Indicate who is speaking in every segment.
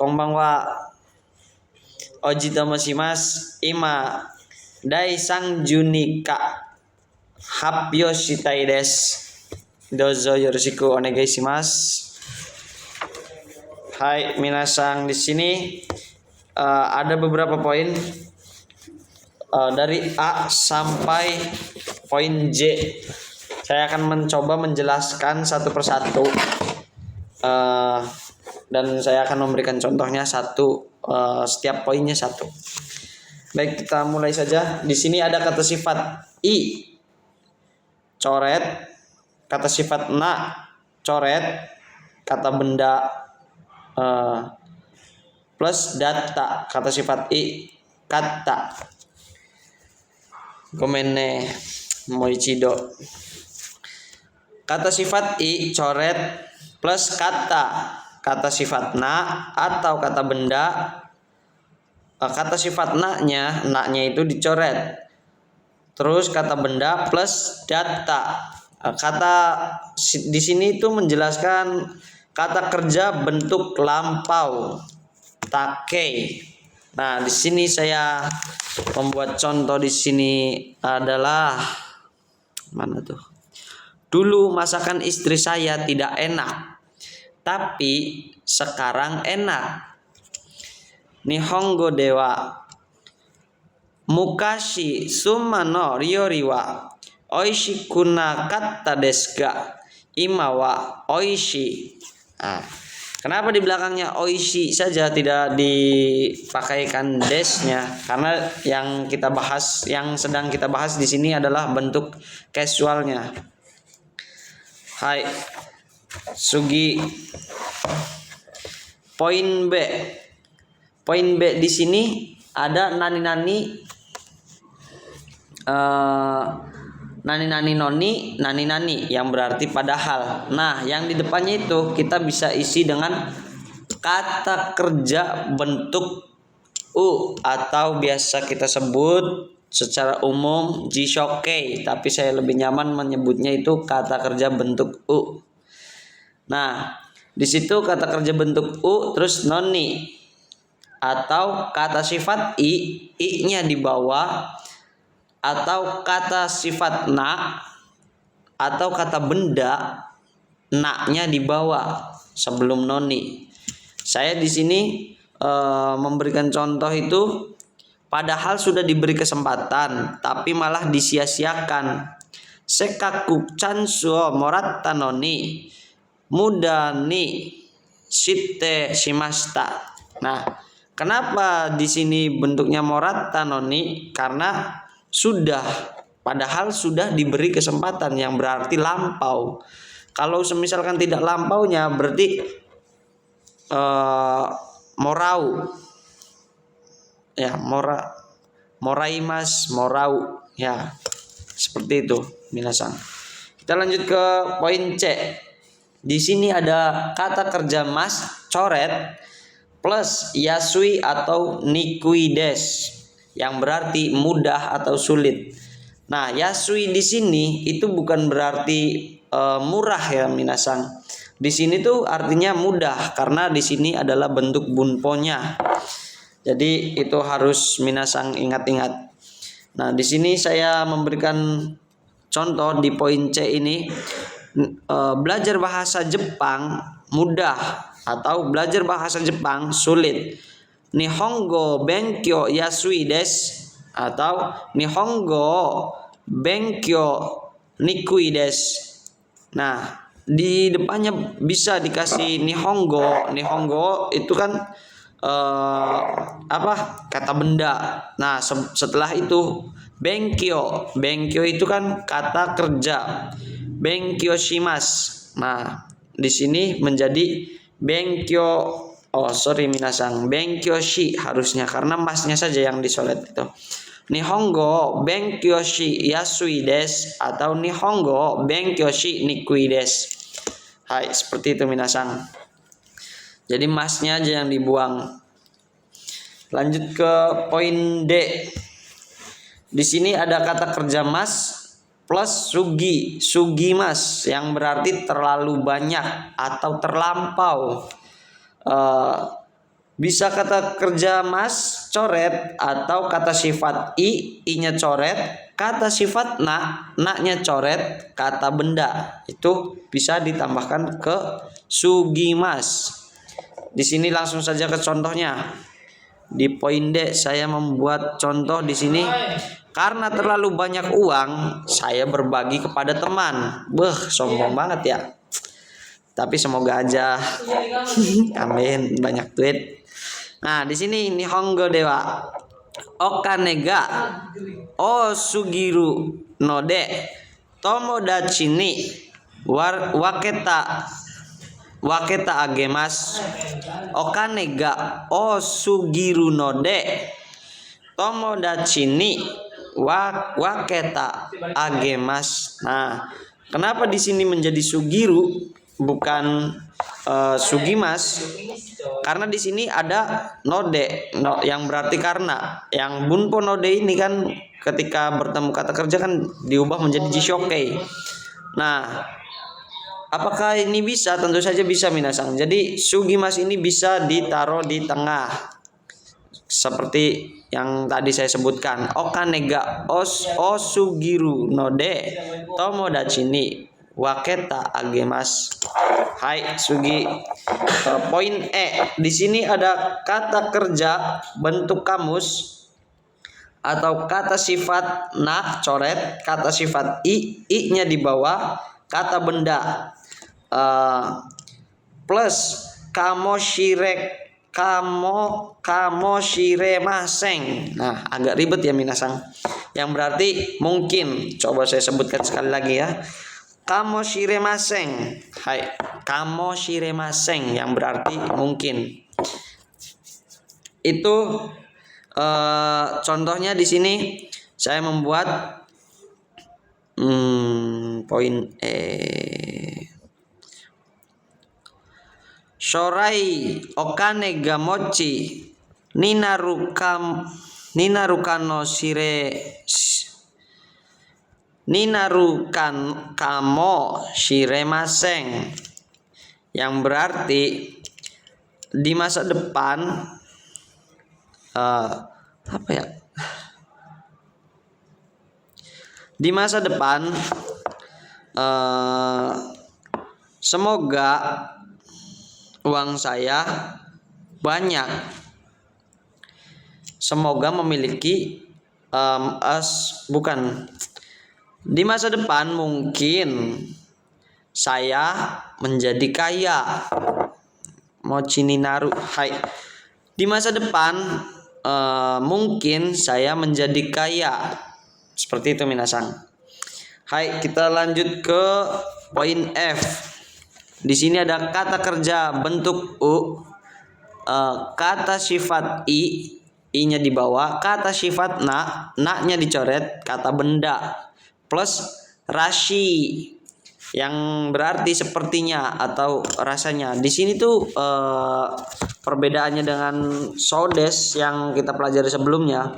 Speaker 1: konbanwa. Oji tomoshimasu. Ima dai 30か発表したいです。どうぞよろしくお願いします。Hai, minasang di sini ada beberapa poin dari A sampai poin J. Saya akan mencoba menjelaskan satu persatu dan saya akan memberikan contohnya setiap poinnya satu. Baik, kita mulai saja. Di sini ada kata sifat I, coret, kata sifat na, coret, kata benda plus data, kata sifat I, kata. Gomenne moichido. Kata sifat I, coret, plus kata sifat na atau kata benda. Kata sifat na-nya itu dicoret. Terus kata benda plus data. Kata di sini itu menjelaskan kata kerja bentuk lampau, take. Nah, di sini saya membuat contoh di sini adalah mana tuh? Dulu masakan istri saya tidak enak, tapi sekarang enak. Nihongo dewa mukashi summa no ryori wa oishiku nakatta desu ga ima wa oishi. Nah, kenapa di belakangnya oishi saja tidak dipakaikan desnya? Karena yang sedang kita bahas di sini adalah bentuk casualnya. Hai, sugi. Poin B. Poin B di sini ada nani-nani noni, nani-nani yang berarti padahal. Nah, yang di depannya itu kita bisa isi dengan kata kerja bentuk u atau biasa kita sebut secara umum jishoke, tapi saya lebih nyaman menyebutnya itu kata kerja bentuk u. Nah, di situ kata kerja bentuk u terus noni atau kata sifat i-nya di bawah, atau kata sifat na atau kata benda na-nya di bawah sebelum noni. Saya di sini memberikan contoh itu padahal sudah diberi kesempatan tapi malah disia-siakan. Sekaku chansu moratta noni muda ni shitte shimashita. Nah, kenapa di sini bentuknya moratta noni? Karena padahal sudah diberi kesempatan yang berarti lampau. Kalau misalkan tidak lampaunya berarti morau. Ya, moraimas, morau. Ya, seperti itu, minasang. Kita lanjut ke poin C. Di sini ada kata kerja mas, coret, plus yasui atau nikui des, yang berarti mudah atau sulit. Nah, yasui di sini itu bukan berarti murah ya minasang. Di sini tuh artinya mudah karena di sini adalah bentuk bunponya. Jadi itu harus minasang ingat-ingat. Nah, di sini saya memberikan contoh di poin C ini, belajar bahasa Jepang mudah atau belajar bahasa Jepang sulit. Nihongo benkyo yasui desu atau Nihongo benkyo nikui desu. Nah, di depannya bisa dikasih Nihongo. Nihongo itu kan kata benda. Nah, setelah itu benkyo. Benkyo itu kan kata kerja. Benkyo shimasu. Nah, di sini menjadi benkyo. Minasang. Benkyo shi harusnya karena masnya saja yang disolet itu. Nihongo benkyo shi yasui desu atau Nihongo benkyo shi nikui desu. Hai, seperti itu minasang. Jadi masnya aja yang dibuang. Lanjut ke poin D. Di sini ada kata kerja mas plus sugi mas yang berarti terlalu banyak atau terlampau. Bisa kata kerja mas coret atau kata sifat i-nya coret, kata sifat na-nya coret, kata benda itu bisa ditambahkan ke Sugimas. Di sini langsung saja ke contohnya. Di poin D saya membuat contoh di sini. Karena terlalu banyak uang, saya berbagi kepada teman. Sombong banget ya. Tapi semoga aja. Amin, banyak duit. Nah, di sini Nihongo dewa okanega o sugiru node tomodachi ni waketa agemas. Okanega o sugiru node tomodachi ni waketa agemas. Nah, kenapa di sini menjadi sugiru bukan sugimas? Karena di sini ada node yang berarti karena. Yang bunpo node ini kan ketika bertemu kata kerja kan diubah menjadi jishokei. Nah, apakah ini bisa? Tentu saja bisa minasang. Jadi sugimas ini bisa ditaruh di tengah. Seperti yang tadi saya sebutkan. Okanega o sugiru node tomodachi ni waketa agemas. Hai sugi. Poin E. Di sini ada kata kerja bentuk kamus atau kata sifat na coret, kata sifat i-nya di bawah, kata benda plus kamoshiremasen. Nah, agak ribet ya minasang. Yang berarti mungkin. Coba saya sebutkan sekali lagi ya. Kamoshiremasen. Hai, kamoshiremasen yang berarti mungkin. Itu contohnya di sini saya membuat poin E. Shorai okane ga mochi ninarukan kamo shiremasen. Yang berarti di masa depan apa ya? Di masa depan semoga uang saya banyak. Semoga memiliki di masa depan mungkin saya menjadi kaya. Mochi ninaru. Hai. Di masa depan mungkin saya menjadi kaya. Seperti itu minasang. Hai, kita lanjut ke poin F. Di sini ada kata kerja bentuk u, kata sifat i-nya di bawah, kata sifat na-nya dicoret, kata benda plus rashi yang berarti sepertinya atau rasanya. Di sini tuh perbedaannya dengan sodes yang kita pelajari sebelumnya.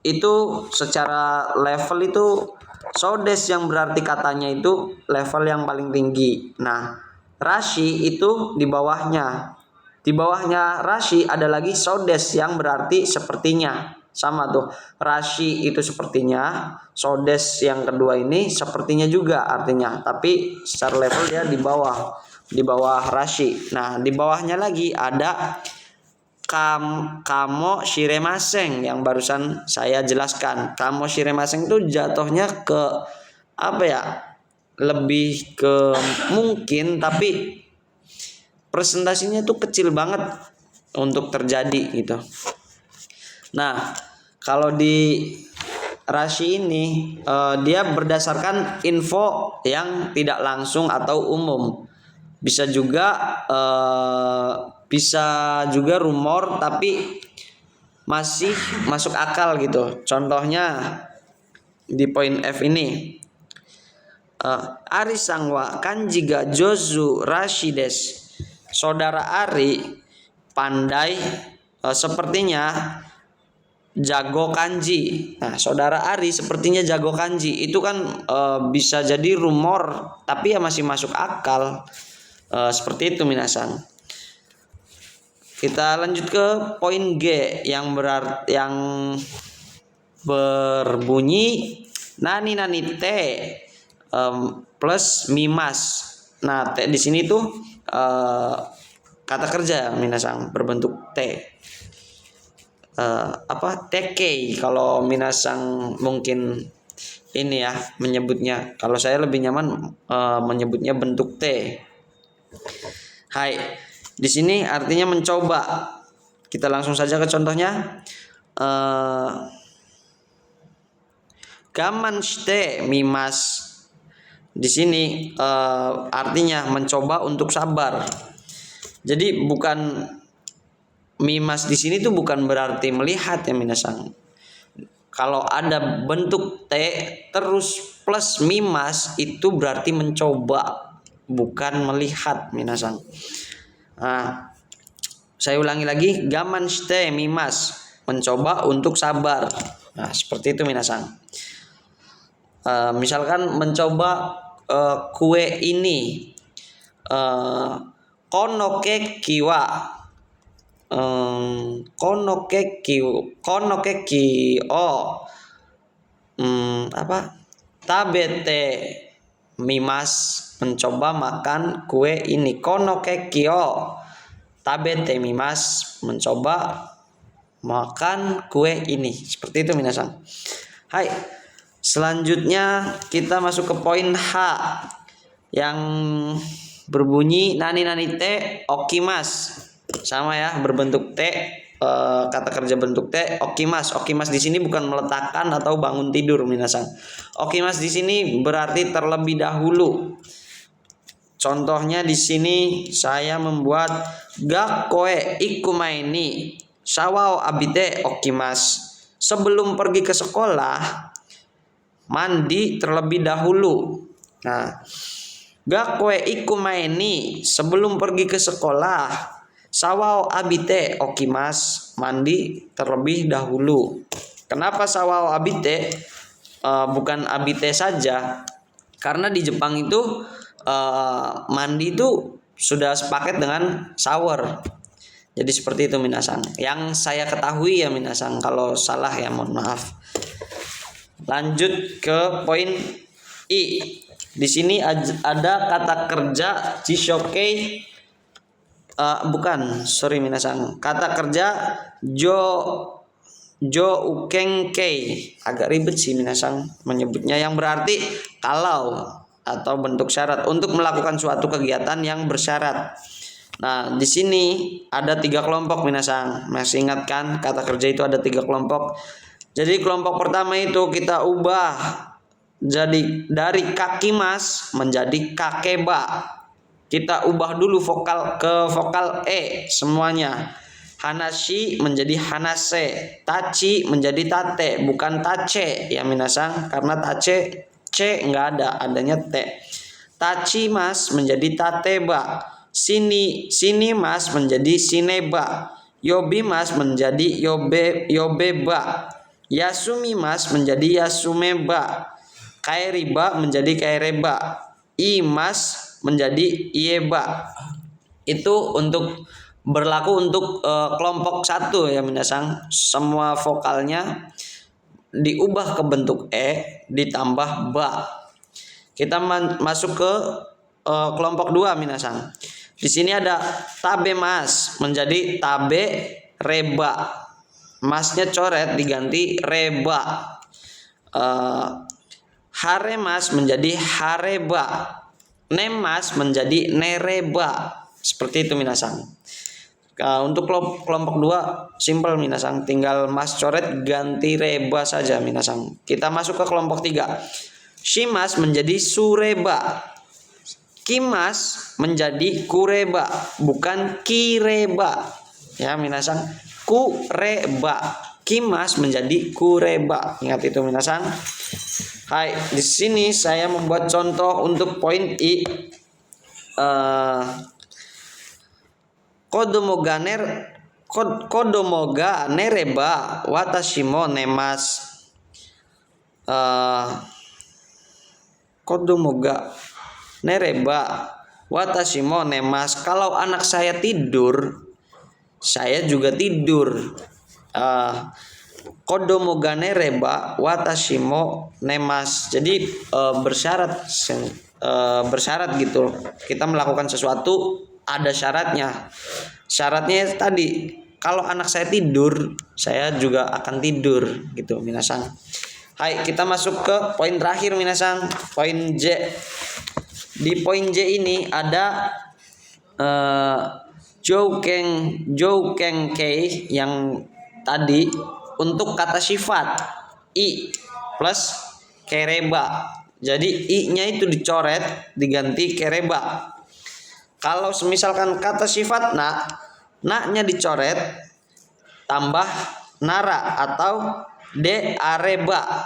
Speaker 1: Itu secara level itu sodes yang berarti katanya itu level yang paling tinggi. Nah, rashi itu di bawahnya. Di bawahnya rashi ada lagi sodes yang berarti sepertinya. Sama tuh. Rashi itu sepertinya, sodes yang kedua ini sepertinya juga artinya, tapi secara level dia di bawah rashi. Nah, di bawahnya lagi ada kamo shiremasen yang barusan saya jelaskan. Kamo shiremasen itu jatuhnya ke apa ya? Lebih ke mungkin, tapi presentasinya tuh kecil banget untuk terjadi gitu. Nah, kalau di rashi ini dia berdasarkan info yang tidak langsung atau umum. Bisa juga rumor tapi masih masuk akal gitu. Contohnya di poin F ini. Ari sangwa kanji ga jozu rashi des. Saudara Ari pandai sepertinya jago kanji. Nah, saudara Ari sepertinya jago kanji. Itu kan bisa jadi rumor, tapi ya masih masuk akal. Seperti itu minasang. Kita lanjut ke poin G yang berbunyi nani te plus mimas. Nah, te di sini tuh kata kerja minasang berbentuk te. Tk kalau minasang mungkin ini ya menyebutnya. Kalau saya lebih nyaman menyebutnya bentuk T. Hai, di sini artinya mencoba. Kita langsung saja ke contohnya. Gaman shite mimas. Di sini artinya mencoba untuk sabar. Jadi bukan mimas di sini tuh bukan berarti melihat ya minasang. Kalau ada bentuk T terus plus mimas itu berarti mencoba, bukan melihat minasang. Nah, saya ulangi lagi, gaman shite mimas, mencoba untuk sabar. Nah, seperti itu minasang. Misalkan mencoba kue ini, konoke kiwa, konoke tabete mimas, mencoba makan kue ini. Konoke tabete mimas, mencoba makan kue ini. Seperti itu minasang. Hai, selanjutnya kita masuk ke poin H yang berbunyi nani te okimas. Sama ya, berbentuk T, kata kerja bentuk T okimas. Okimas di sini bukan meletakkan atau bangun tidur minasang. Okimas di sini berarti terlebih dahulu. Contohnya di sini saya membuat gakkoe ikumaini sawao abite okimas. Sebelum pergi ke sekolah, mandi terlebih dahulu. Nah, gakkoe ikumaini, sebelum pergi ke sekolah, sawao abite okimas, mandi terlebih dahulu. Kenapa sawao abite bukan abite saja? Karena di Jepang itu mandi itu sudah sepaket dengan shower. Jadi seperti itu minasang. Yang saya ketahui ya minasang, kalau salah ya mohon maaf. Lanjut ke poin I. Di sini ada kata kerja jishokei. Minasang. Kata kerja jo ukenkei. Agak ribet sih minasang menyebutnya, yang berarti kalau atau bentuk syarat untuk melakukan suatu kegiatan yang bersyarat. Nah, di sini ada 3 kelompok minasang. Masih ingat kan kata kerja itu ada 3 kelompok. Jadi kelompok pertama itu kita ubah jadi dari kakimas menjadi kakeba. Kita ubah dulu vokal ke vokal E semuanya. Hanashi menjadi hanase, tachi menjadi tate, bukan tace ya minasang, karena tace C enggak ada, adanya T. Tachi mas menjadi tateba. Sini mas menjadi sineba. Yobi mas menjadi yobeba. Yasumi mas menjadi yasumeba. Kairiba menjadi kaireba. Imas menjadi ieba. Itu untuk berlaku untuk kelompok 1 ya minasang. Semua vokalnya diubah ke bentuk E ditambah ba. Kita masuk ke kelompok 2 minasang. Di sini ada tabe mas menjadi tabe reba. Masnya coret diganti reba. Hare mas menjadi hareba. Nemas menjadi nereba. Seperti itu minasang. Untuk kelompok 2 simple minasang, tinggal mas coret ganti reba saja minasang. Kita masuk ke kelompok 3. Shimas menjadi sureba. Kimas menjadi kureba, bukan kireba. Ya minasang, kureba. Kimas menjadi kureba. Ingat itu minasang. Hai, di sini saya membuat contoh untuk poin I. Kodomoga nereba watashimo nemas. Kodomoga nereba watashimo nemas. Kalau anak saya tidur, Saya juga tidur. Kodomo ga nereba watashi mo nemas. Jadi bersyarat gitu. Kita melakukan sesuatu ada syaratnya. Syaratnya tadi, kalau anak saya tidur, saya juga akan tidur gitu, minasan. Hai, kita masuk ke poin terakhir minasan, poin J. Di poin J ini ada joukeng kei yang tadi untuk kata sifat i plus kereba. Jadi i-nya itu dicoret diganti kereba. Kalau misalkan kata sifat na-nya dicoret tambah nara atau de areba.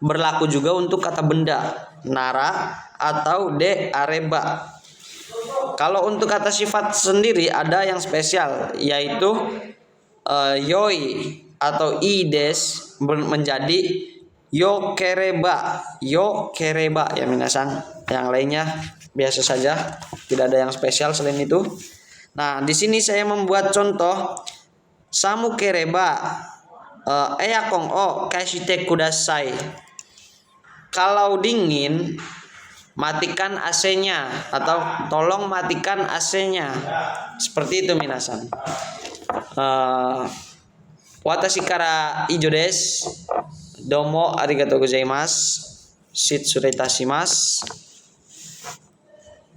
Speaker 1: Berlaku juga untuk kata benda, nara atau de areba. Kalau untuk kata sifat sendiri ada yang spesial, yaitu yoi atau ides menjadi yo kereba ya minasan. Yang lainnya biasa saja, tidak ada yang spesial selain itu. Nah, di sini saya membuat contoh samu kereba eyakong o kaishite kudasai. Kalau dingin, matikan AC-nya atau tolong matikan AC-nya. Seperti itu minasan. Watashi kara ijo desu. Domo arigatou gozaimasu. Shitsurei itashimasu.